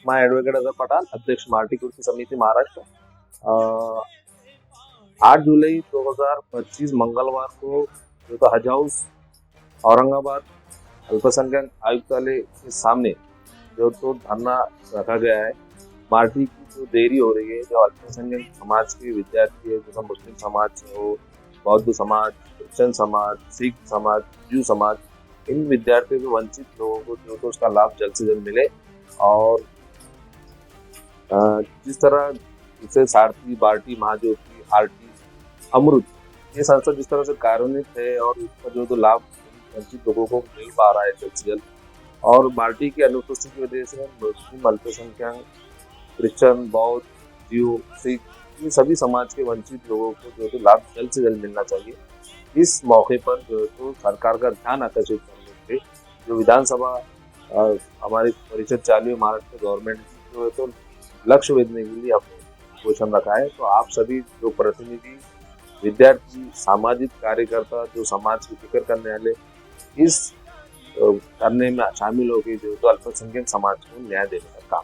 मैं एडवोकेट अजहर पठान, अध्यक्ष मार्टी कृषि समिति महाराष्ट्र। 8 जुलाई 2025 मंगलवार को जो तो हज हाउस औरंगाबाद अल्पसंख्यक आयुक्तालय के सामने जो तो धरना रखा गया है। मार्टी की जो देरी हो रही है, जो अल्पसंख्यक समाज के विद्यार्थी है, जैसा मुस्लिम समाज हो, बौद्ध समाज, क्रिश्चियन समाज, सिख समाज, जू समाज, इन विद्यार्थियों को, वंचित लोगों को जो तो उसका लाभ जल्द से जल्द मिले। और जिस तरह जैसे सारथी, बार्टी, महाज्योति, आरटी, अमृत, ये संस्था जिस तरह से कार्यान्वित है और इसका जो तो लाभ वंचित लोगों को मिल पा रहा है जल्द से जल्द, और बाल्टी की अनुपस्थिति की वजह से मुस्लिम अल्पसंख्यक, क्रिश्चियन, बौद्ध, जीव, सिख, ये सभी समाज के वंचित लोगों को जो तो लाभ जल्द से जल्द मिलना चाहिए। इस मौके पर जो है तो सरकार का ध्यान आकर्षित करने के लिए जो विधानसभा हमारी परिषद चालू है, महाराष्ट्र गवर्नमेंट की जो है तो लक्ष्य वेधने के लिए अपने घोषणा रखा है। तो आप सभी जो प्रतिनिधि, विद्यार्थी, सामाजिक कार्यकर्ता, जो समाज की फिक्र करने वाले, इस धरने में शामिल होकर जो तो अल्पसंख्यक समाज को न्याय देने का काम